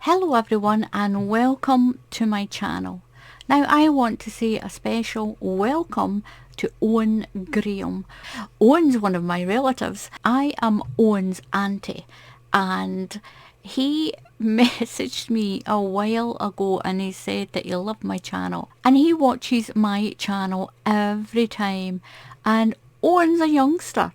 Hello everyone and welcome to my channel. Now I want to say a special welcome to Owen Graham. Owen's one of my relatives. I am Owen's auntie and he messaged me a while ago and he said that he loved my channel and he watches my channel every time. And Owen's a youngster.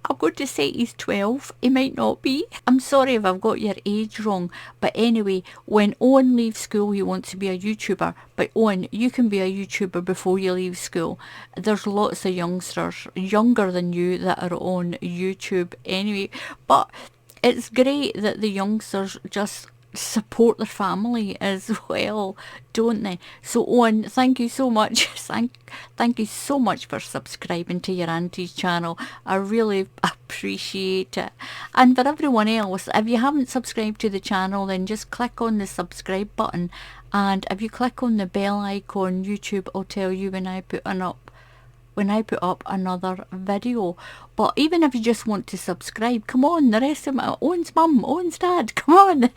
I'm going to say he's 12, he might not be. I'm sorry if I've got your age wrong, but anyway, when Owen leaves school he wants to be a YouTuber, but Owen, you can be a YouTuber before you leave school. There's lots of youngsters younger than you that are on YouTube anyway, but it's great that the youngsters just support their family as well, don't they? So Owen, thank you so much. Thank you so much for subscribing to your auntie's channel. I really appreciate it. And for everyone else, if you haven't subscribed to the channel, then just click on the subscribe button, and if you click on the bell icon, YouTube will tell you when I put up another video. But even if you just want to subscribe, come on, the rest of my Owen's mum, Owen's dad, come on.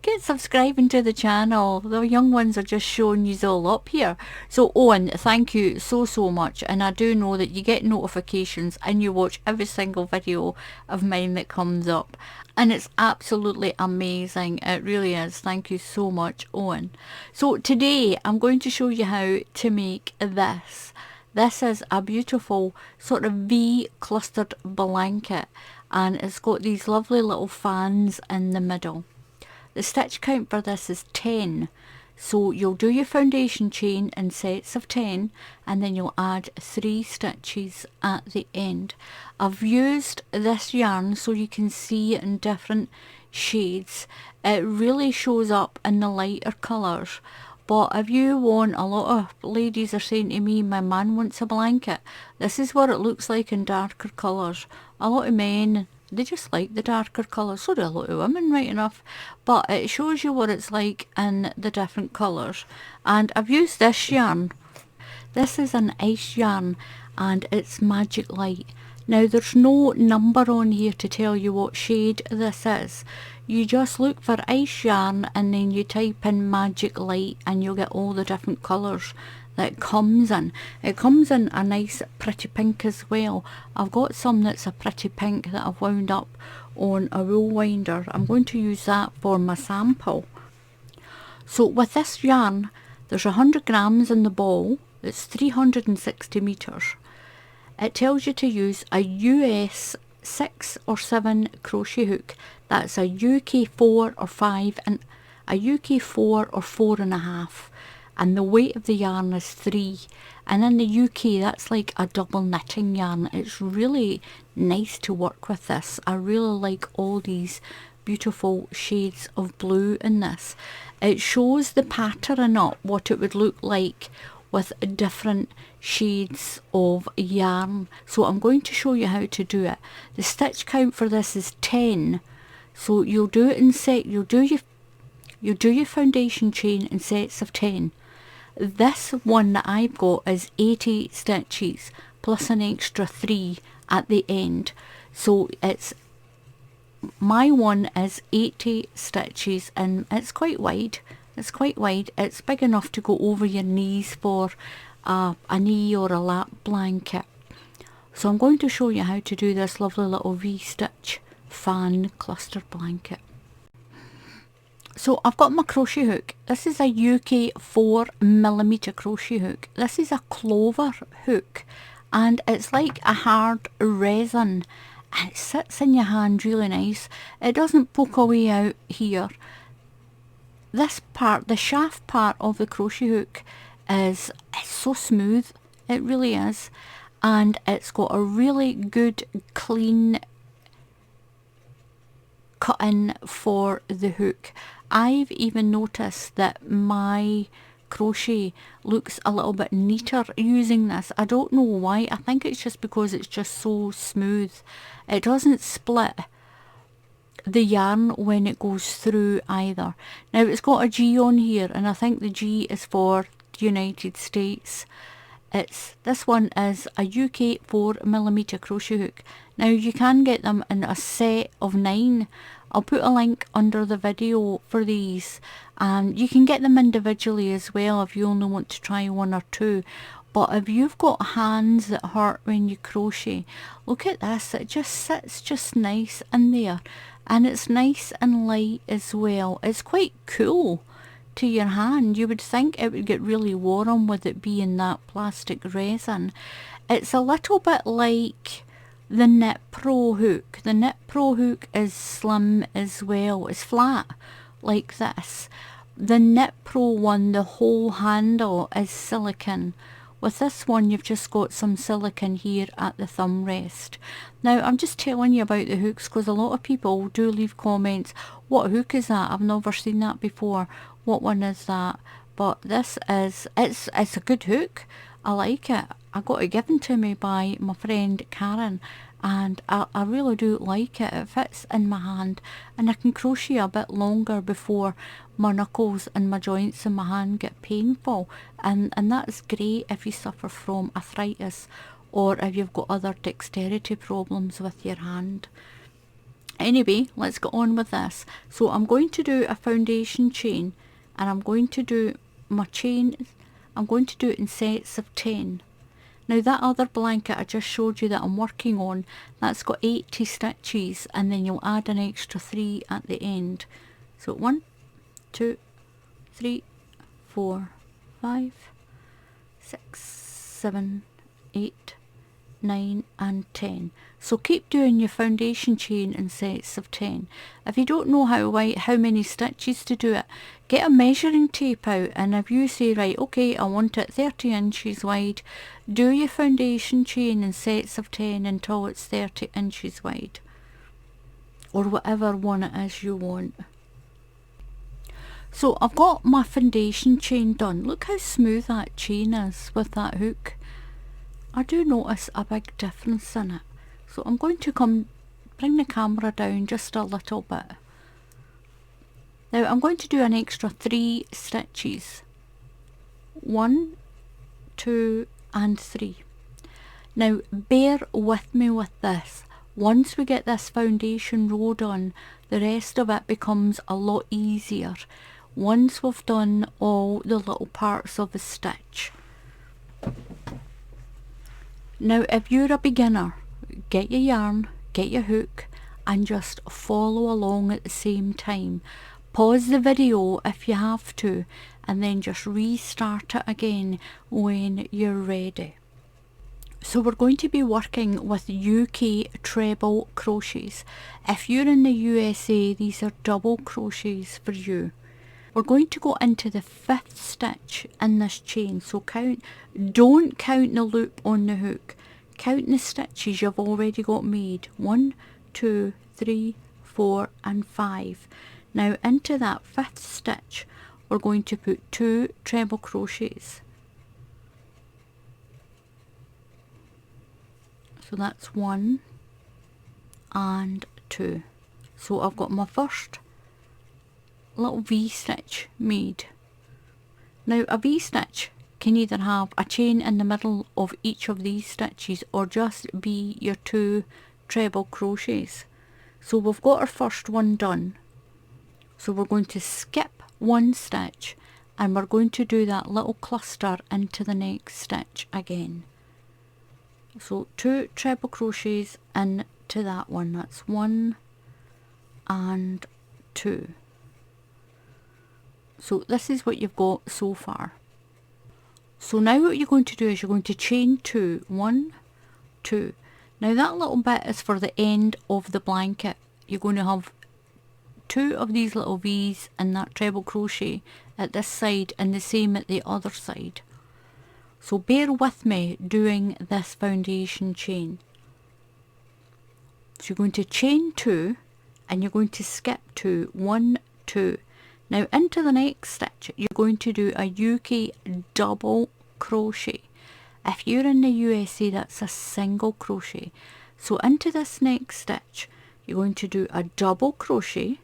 Get subscribing to the channel. The young ones are just showing you all up here. So Owen, thank you so much, and I do know that you get notifications and you watch every single video of mine that comes up, and it's absolutely amazing. It really is. Thank you so much, Owen. So today I'm going to show you how to make this. This is a beautiful sort of V clustered blanket, and it's got these lovely little fans in the middle. The stitch count for this is 10. So you'll do your foundation chain in sets of 10, and then you'll add 3 stitches at the end. I've used this yarn so you can see it in different shades. It really shows up in the lighter colours. But if you want, a lot of ladies are saying to me, my man wants a blanket. This is what it looks like in darker colours. A lot of men, they just like the darker colours. So do a lot of women, right enough. But it shows you what it's like in the different colours. And I've used this yarn. This is an ice yarn and it's Magic Light. Now there's no number on here to tell you what shade this is. You just look for ice yarn and then you type in Magic Light and you'll get all the different colours that it comes in. It comes in a nice pretty pink as well. I've got some that's a pretty pink that I've wound up on a wool winder. I'm going to use that for my sample. So with this yarn, there's 100 grams in the ball. It's 360 metres. It tells you to use a US 6 or 7 crochet hook. That's a UK 4 or 5 and a UK 4 or 4.5. And the weight of the yarn is 3. And in the UK that's like a double knitting yarn. It's really nice to work with this. I really like all these beautiful shades of blue in this. It shows the pattern up, what it would look like with different shades of yarn. So I'm going to show you how to do it. The stitch count for this is 10. So you'll do it in you'll do your foundation chain in sets of 10. This one that I've got is 80 stitches plus an extra 3 at the end. So my one is 80 stitches and it's quite wide. It's quite wide. It's big enough to go over your knees for a knee or a lap blanket. So I'm going to show you how to do this lovely little V-stitch fan cluster blanket. So I've got my crochet hook. This is a UK 4mm crochet hook. This is a clover hook and it's like a hard resin and it sits in your hand really nice. It doesn't poke away out here. This part, the shaft part of the crochet hook it's so smooth, it really is, and it's got a really good clean cut in for the hook. I've even noticed that my crochet looks a little bit neater using this. I don't know why. I think it's just because it's just so smooth. It doesn't split the yarn when it goes through either. Now it's got a G on here and I think the G is for the United States. This one is a UK 4mm crochet hook. Now you can get them in a set of 9. I'll put a link under the video for these, and you can get them individually as well if you only want to try 1 or 2. But if you've got hands that hurt when you crochet, look at this, it just sits just nice in there, and it's nice and light as well. It's quite cool to your hand. You would think it would get really warm with it being that plastic resin. It's a little bit like the Knit Pro hook. The Knit Pro hook is slim as well. It's flat like this. The Knit Pro one, the whole handle is silicone. With this one you've just got some silicone here at the thumb rest. Now I'm just telling you about the hooks because a lot of people do leave comments, what hook is that? I've never seen that before. What one is that? But this is, it's a good hook. I like it. I got it given to me by my friend Karen, and I really do like it. It fits in my hand and I can crochet a bit longer before my knuckles and my joints in my hand get painful, and that's great if you suffer from arthritis or if you've got other dexterity problems with your hand. Anyway, let's get on with this. So I'm going to do a foundation chain, and I'm going to do my chain, I'm going to do it in sets of 10. Now that other blanket I just showed you that I'm working on, that's got 80 stitches, and then you'll add an extra 3 at the end. So 1, 2, 3, 4, 5, 6, 7, 8, 9 and 10. So keep doing your foundation chain in sets of 10. If you don't know how many stitches to do it, get a measuring tape out, and if you say, right, okay, I want it 30 inches wide, do your foundation chain in sets of 10 until it's 30 inches wide, or whatever one it is you want. So I've got my foundation chain done. Look how smooth that chain is with that hook. I do notice a big difference in it. So I'm going to bring the camera down just a little bit. Now I'm going to do an extra 3 stitches. 1, 2 and 3. Now bear with me with this. Once we get this foundation row done, the rest of it becomes a lot easier once we've done all the little parts of the stitch. Now if you're a beginner, get your yarn, get your hook, and just follow along at the same time. Pause the video if you have to, and then just restart it again when you're ready. So we're going to be working with UK treble crochets. If you're in the USA, these are double crochets for you. We're going to go into the 5th stitch in this chain, so don't count the loop on the hook. Count the stitches you've already got made. 1, 2, 3, 4 and 5. Now into that 5th stitch we're going to put 2 treble crochets. So that's 1 and 2. So I've got my first little V-stitch made. Now a V-stitch can either have a chain in the middle of each of these stitches or just be your 2 treble crochets. So we've got our first one done. So we're going to skip 1 stitch and we're going to do that little cluster into the next stitch again. So 2 treble crochets into that one. That's 1 and 2. So this is what you've got so far. So now what you're going to do is you're going to chain 2, 1, 2. Now that little bit is for the end of the blanket. You're going to have 2 of these little V's in that treble crochet at this side and the same at the other side. So bear with me doing this foundation chain. So you're going to chain 2 and you're going to skip 2, 1, 2. Now into the next stitch you're going to do a UK double crochet. If you're in the USA, that's a single crochet. So into this next stitch you're going to do a double crochet,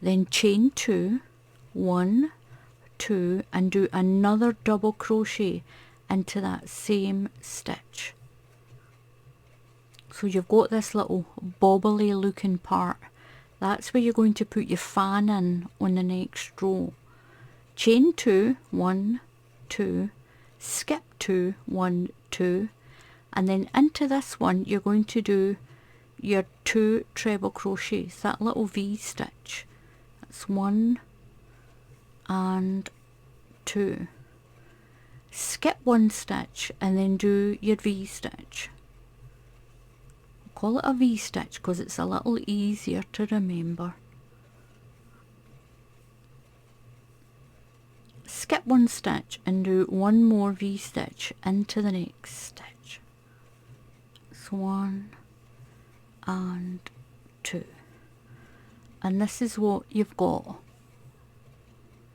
then chain 2, 1, two, and do another double crochet into that same stitch. So you've got this little bobbly looking part. That's where you're going to put your fan in on the next row. Chain 2, 1, 2, skip 2, 1, 2, and then into this one you're going to do your 2 treble crochets, that little V stitch. That's 1 and 2. Skip 1 stitch and then do your V stitch. Call it a V stitch because it's a little easier to remember. Skip 1 stitch and do 1 more V stitch into the next stitch. So 1 and 2. And this is what you've got.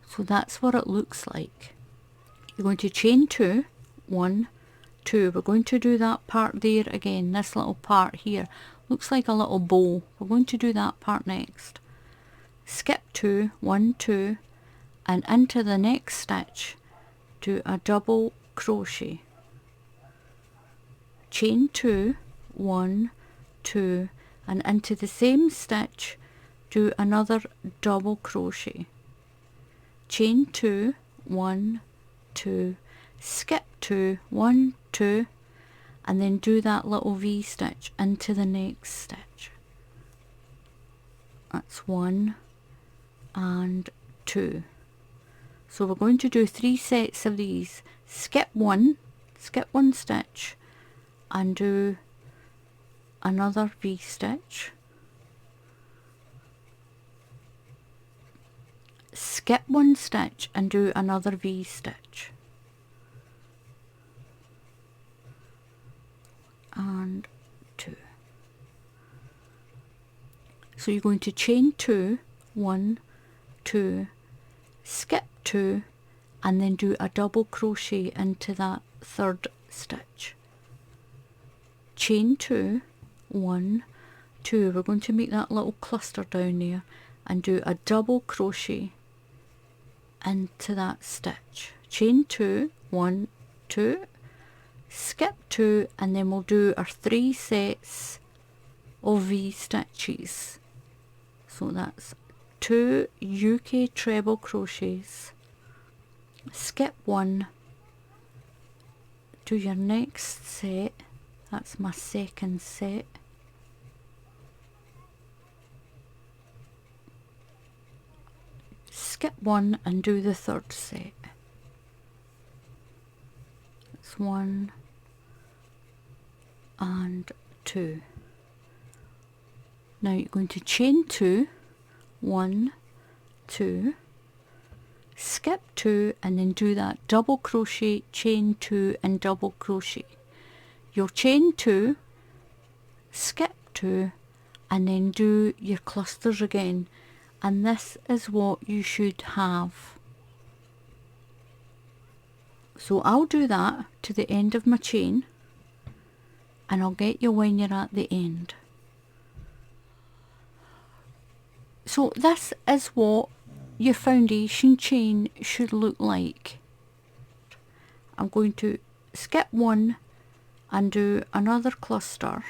So that's what it looks like. You're going to chain 2, 1, 2. We're going to do that part there again. This little part here looks like a little bow. We're going to do that part next. Skip 2, 1, 2, and into the next stitch do a double crochet. Chain 2, 1, 2, and into the same stitch do another double crochet. Chain 2, 1, 2, skip 2, 1, 2, and then do that little V stitch into the next stitch. That's 1 and 2. So we're going to do 3 sets of these. Skip 1 stitch and do another V stitch. Skip 1 stitch and do another V stitch. And 2. So you're going to chain 2, 1, 2, skip 2, and then do a double crochet into that third stitch. Chain 2, 1, 2. We're going to make that little cluster down there and do a double crochet into that stitch. Chain 2, 1, 2, skip 2, and then we'll do our 3 sets of V stitches. So that's 2 UK treble crochets, skip 1, do your next set. That's my second set. Skip 1 and do the third set. That's 1 and 2. Now you're going to chain 2, 1, 2, skip 2, and then do that double crochet, chain 2, and double crochet. You'll chain 2, skip 2, and then do your clusters again, and this is what you should have. So I'll do that to the end of my chain, and I'll get you when you're at the end. So this is what your foundation chain should look like. I'm going to skip 1 and do another cluster,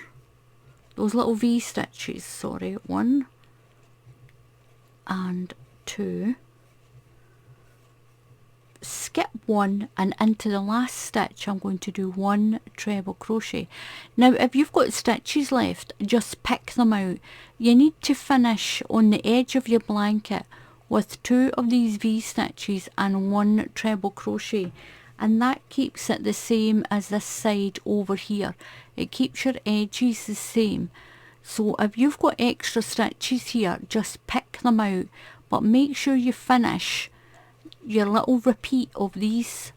those little V stitches, sorry, 1 and 2, skip 1, and into the last stitch I'm going to do 1 treble crochet. Now if you've got stitches left, just pick them out. You need to finish on the edge of your blanket with 2 of these V stitches and 1 treble crochet, and that keeps it the same as this side over here. It keeps your edges the same. So if you've got extra stitches here, just pick them out, but make sure you finish your little repeat of these,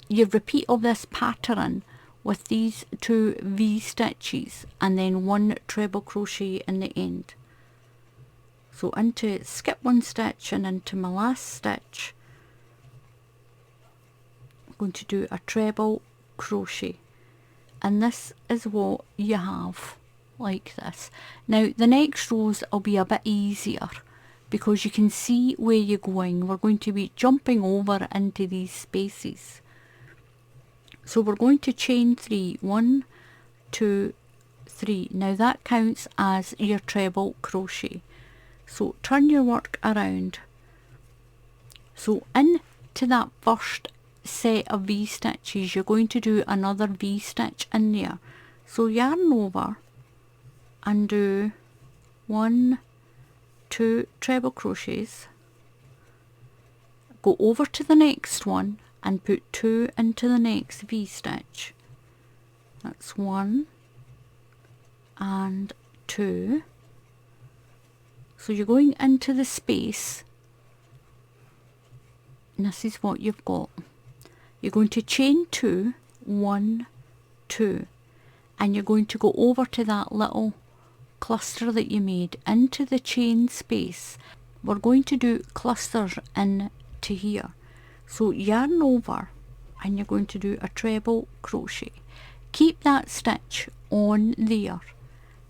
your repeat of this pattern with these 2 V stitches and then 1 treble crochet in the end. So into skip 1 stitch and into my last stitch I'm going to do a treble crochet, and this is what you have, like this. Now the next rows will be a bit easier because you can see where you're going. We're going to be jumping over into these spaces. So we're going to chain 3, 1, 2, 3. Now that counts as your treble crochet. So turn your work around. So into that first set of V stitches, you're going to do another V stitch in there. So yarn over and do 1, 2 treble crochets. Go over to the next one and put 2 into the next V stitch. That's 1 and 2. So you're going into the space, and this is what you've got. You're going to chain 2, 1, 2, and you're going to go over to that little cluster that you made into the chain space. We're going to do clusters into here. So yarn over and you're going to do a treble crochet. Keep that stitch on there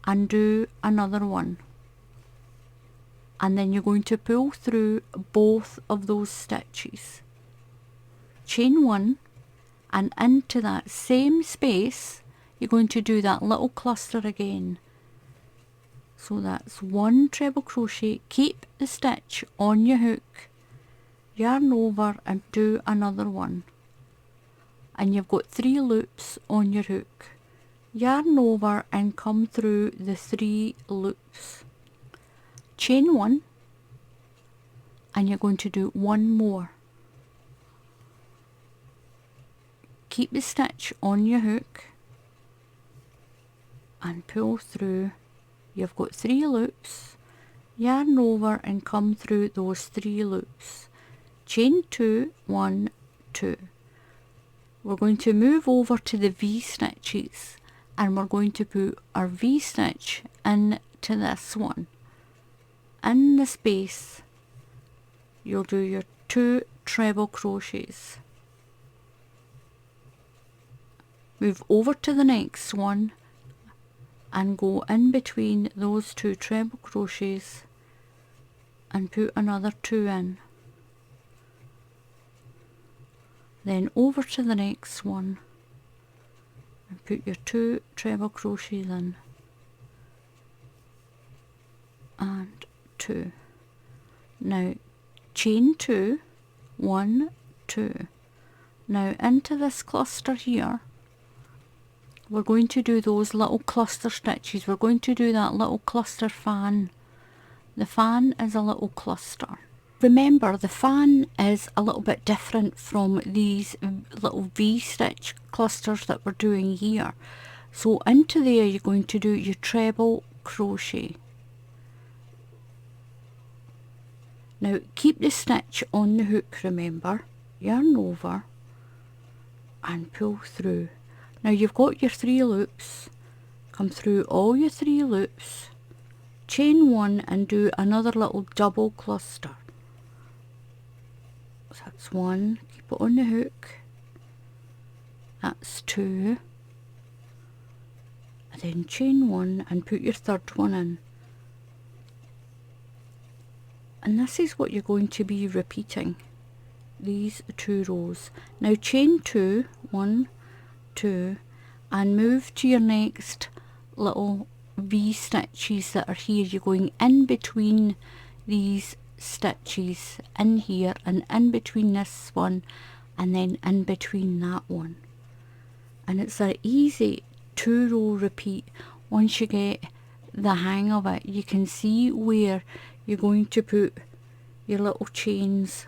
and do another one. And then you're going to pull through both of those stitches. Chain 1, and into that same space you're going to do that little cluster again. So that's 1 treble crochet, keep the stitch on your hook, yarn over and do another one. And you've got 3 loops on your hook. Yarn over and come through the 3 loops. Chain 1, and you're going to do 1 more. Keep the stitch on your hook and pull through. You've got 3 loops. Yarn over and come through those 3 loops. Chain 2, 1, 2. We're going to move over to the V stitches, and we're going to put our V stitch into this one. In the space you'll do your 2 treble crochets. Move over to the next one and go in between those 2 treble crochets and put another 2 in. Then over to the next one and put your 2 treble crochets in and 2. Now chain 2, 1, 2. Now into this cluster here we're going to do those little cluster stitches. We're going to do that little cluster fan. The fan is a little cluster. Remember, the fan is a little bit different from these little V-stitch clusters that we're doing here. So into there you're going to do your treble crochet. Now keep the stitch on the hook, remember. Yarn over and pull through. Now you've got your 3 loops. Come through all your 3 loops. Chain 1 and do another little double cluster. So that's 1, keep it on the hook. That's 2. And then chain 1 and put your 3rd one in. And this is what you're going to be repeating, these 2 rows. Now chain 2, 1, 2, and move to your next little V stitches that are here. You're going in between these stitches in here and in between this one and then in between that one. And it's an easy 2-row repeat. Once you get the hang of it, you can see where you're going to put your little chains.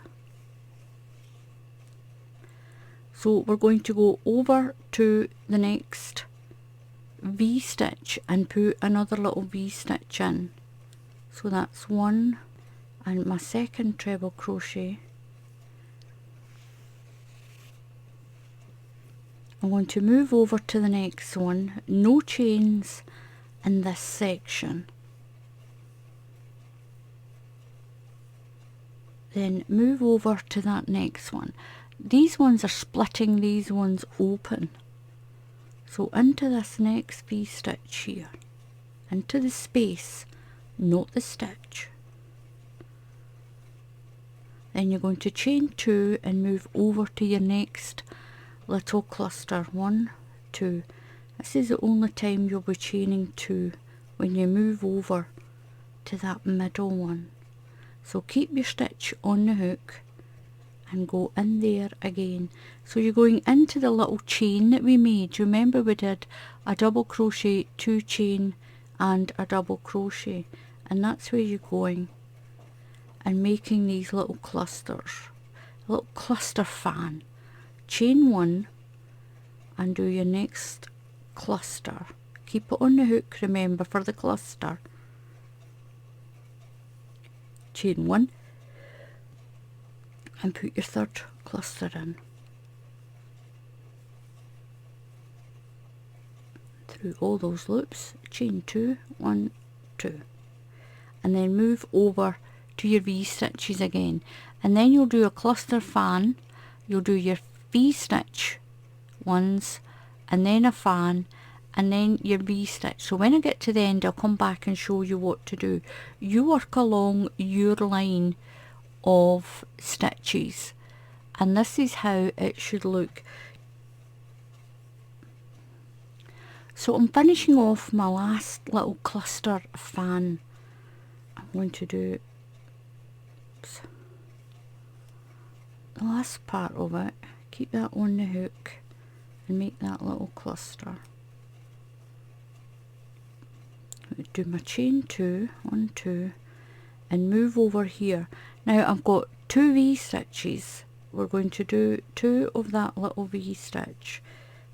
So we're going to go over to the next V stitch and put another little V stitch in. So that's 1 and my 2nd treble crochet. I'm going to move over to the next one, no chains in this section. Then move over to that next one. These ones are splitting these ones open. So into this next V stitch here, into the space, not the stitch. Then you're going to chain 2 and move over to your next little cluster. 1, 2. This is the only time you'll be chaining 2, when you move over to that middle one. So keep your stitch on the hook and go in there again. So you're going into the little chain that we made. Remember we did a double crochet, 2 chain and a double crochet, and that's where you're going and making these little clusters, a little cluster fan. Chain 1 and do your next cluster. Keep it on the hook, remember, for the cluster. Chain 1 and put your third cluster in. Through all those loops, chain 2, 1, 2. And then move over to your V-stitches again. And then you'll do a cluster fan, you'll do your V-stitch once, and then a fan, and then your V-stitch. So when I get to the end, I'll come back and show you what to do. You work along your line of stitches, and this is how it should look. So I'm finishing off my last little cluster fan. I'm going to do the last part of it, keep that on the hook and make that little cluster. Do my chain 2, 1, 2, and move over here. Now I've got 2 V-stitches. We're going to do 2 of that little V-stitch.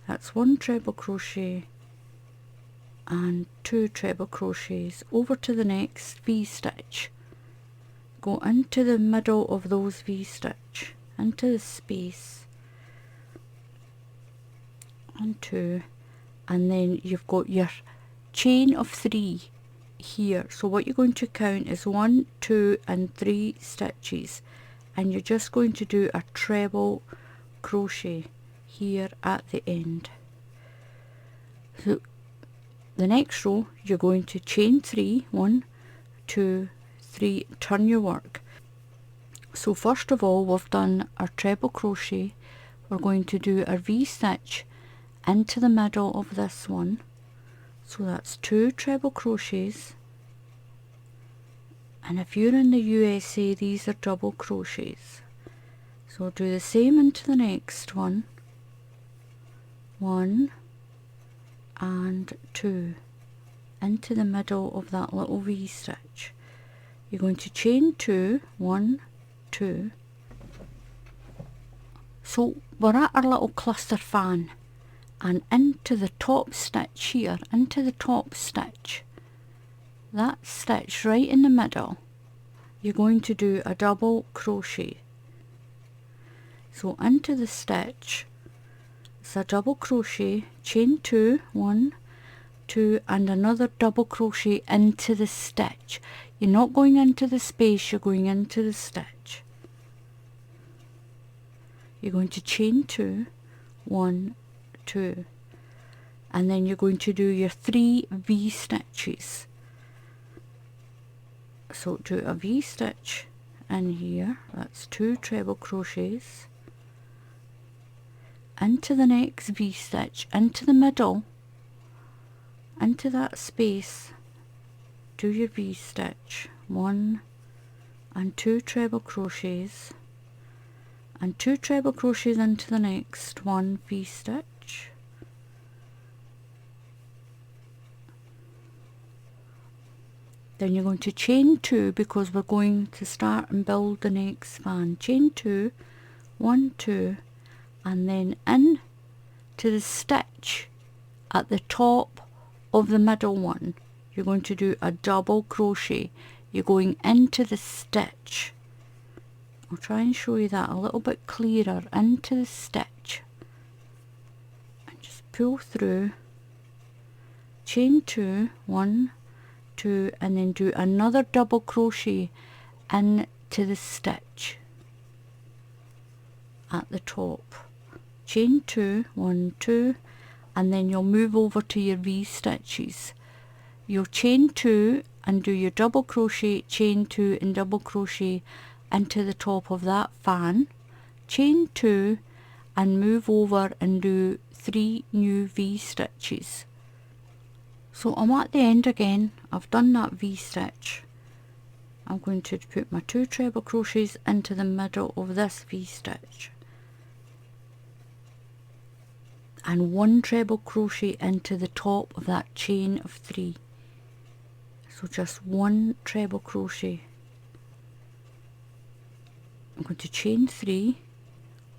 That's 1 treble crochet and 2 treble crochets over to the next V-stitch. Go into the middle of those V-stitch, into the space, and 2, and then you've got your chain of 3 here. So what you're going to count is 1, 2 and 3 stitches, and you're just going to do a treble crochet here at the end. So the next row you're going to chain 3, 1, 2, 3, turn your work. So first of all, we've done our treble crochet. We're going to do our V-stitch into the middle of this one. So that's 2 treble crochets, and if you're in the USA, these are double crochets. So do the same into the next one. 1 and 2 into the middle of that little V-stitch. You're going to chain 2, 1, 2. So we're at our little cluster fan, and into the top stitch here, into the top stitch, that stitch right in the middle, you're going to do a double crochet. So into the stitch, it's a double crochet, chain 2, 1, 2, and another double crochet into the stitch. You're not going into the space, you're going into the stitch. You're going to chain 2, 1, 2, and then you're going to do your 3 V-stitches. So do a V-stitch in here, that's 2 treble crochets, into the next V-stitch, into the middle, into that space, do your V-stitch, 1 and 2 treble crochets, and 2 treble crochets into the next 1 V-stitch, then you're going to chain 2 because we're going to start and build the next fan. Chain 2, 1, 2, and then in to the stitch at the top of the middle one, you're going to do a double crochet. You're going into the stitch. I'll try and show you that a little bit clearer. Into the stitch and just pull through, chain 2, 1, 2, and then do another double crochet into the stitch at the top. Chain 2, 1, 2, and then you'll move over to your V-stitches. You'll chain 2 and do your double crochet, chain 2 and double crochet into the top of that fan, chain 2 and move over and do 3 new V-stitches. So I'm at the end again, I've done that V-stitch. I'm going to put my 2 treble crochets into the middle of this V-stitch and 1 treble crochet into the top of that chain of 3. So just 1 treble crochet. I'm going to chain 3,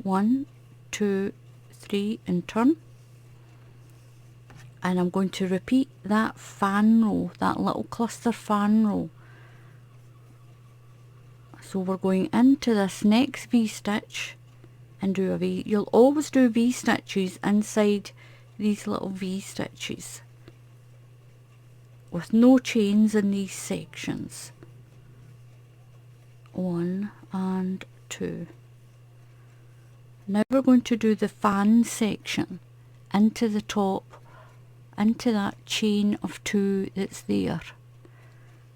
1, 2, 3 and turn, and I'm going to repeat that fan row, that little cluster fan row. So we're going into this next V-stitch and do a V. You'll always do V-stitches inside these little V-stitches with no chains in these sections. 1 and 2. Now we're going to do the fan section into the top, into that chain of 2 that's there.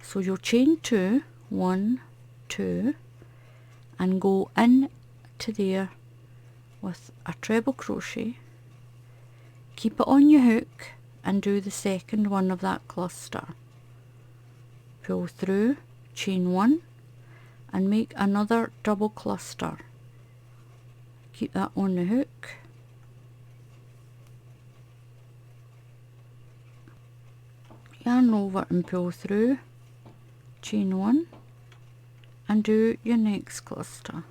So you'll chain 2, 1, 2, and go in to there with a treble crochet, keep it on your hook and do the second one of that cluster. Pull through, chain 1 and make another double cluster. Keep that on the hook, yarn over and pull through, chain 1 and do your next cluster.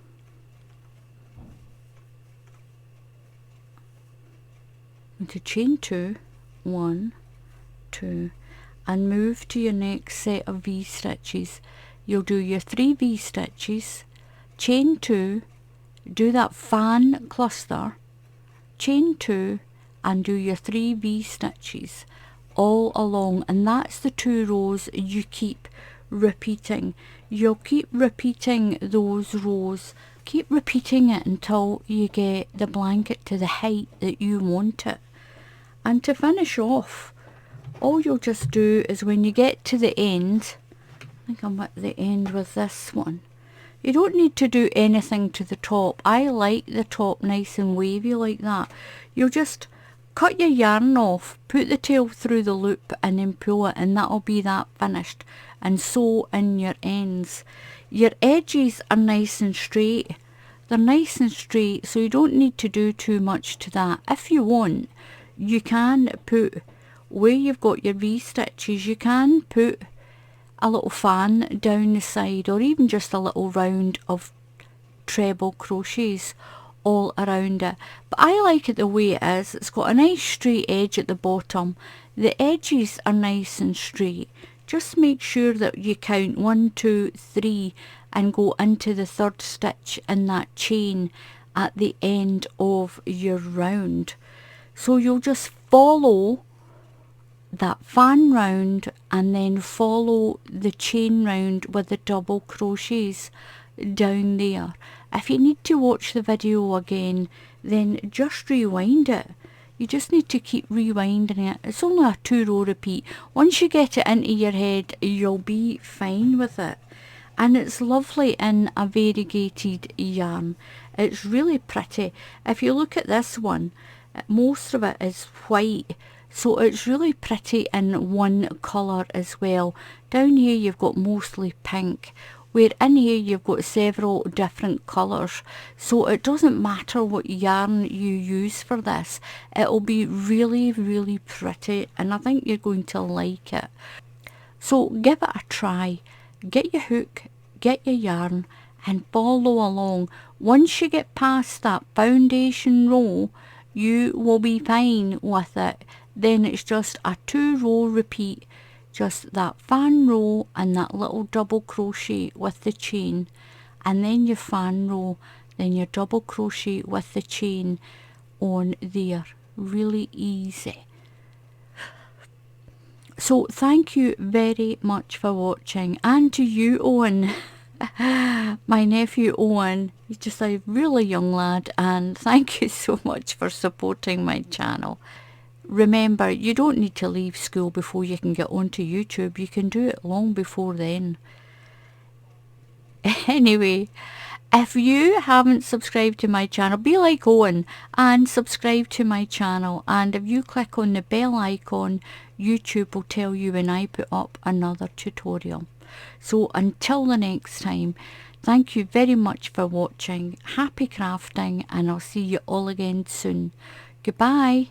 Into chain 2, 1, 2 and move to your next set of V-stitches. You'll do your 3 V-stitches, chain 2, do that fan cluster, chain 2 and do your 3 V-stitches all along, and that's the 2 rows you keep repeating. You'll keep repeating those rows, keep repeating it until you get the blanket to the height that you want it. And to finish off, all you'll just do is when you get to the end, I think I'm at the end with this one, you don't need to do anything to the top. I like the top nice and wavy like that. You'll just cut your yarn off, put the tail through the loop and then pull it, and that'll be that finished, and sew in your ends. Your edges are nice and straight. They're nice and straight, so you don't need to do too much to that. If you want, you can put, where you've got your V-stitches, you can put a little fan down the side, or even just a little round of treble crochets all around it. But I like it the way it is. It's got a nice straight edge at the bottom. The edges are nice and straight. Just make sure that you count 1, 2, 3 and go into the 3rd stitch in that chain at the end of your round. So you'll just follow that fan round and then follow the chain round with the double crochets down there. If you need to watch the video again, then just rewind it. You just need to keep rewinding it. It's only a 2 row repeat. Once you get it into your head, you'll be fine with it. And it's lovely in a variegated yarn. It's really pretty. If you look at this one, most of it is white, so it's really pretty in one colour as well. Down here you've got mostly pink, where in here you've got several different colours, so it doesn't matter what yarn you use for this, it'll be really, really pretty, and I think you're going to like it. So give it a try. Get your hook, get your yarn and follow along. Once you get past that foundation row, you will be fine with it. Then it's just a 2 row repeat, just that fan row and that little double crochet with the chain, and then your fan row, then your double crochet with the chain on there. Really easy. So thank you very much for watching, and to you, Owen, my nephew Owen, he's just a really young lad, and thank you so much for supporting my channel. Remember, you don't need to leave school before you can get onto YouTube. You can do it long before then. Anyway, if you haven't subscribed to my channel, be like Owen and subscribe to my channel. And if you click on the bell icon, YouTube will tell you when I put up another tutorial. So until the next time, thank you very much for watching. Happy crafting, and I'll see you all again soon. Goodbye.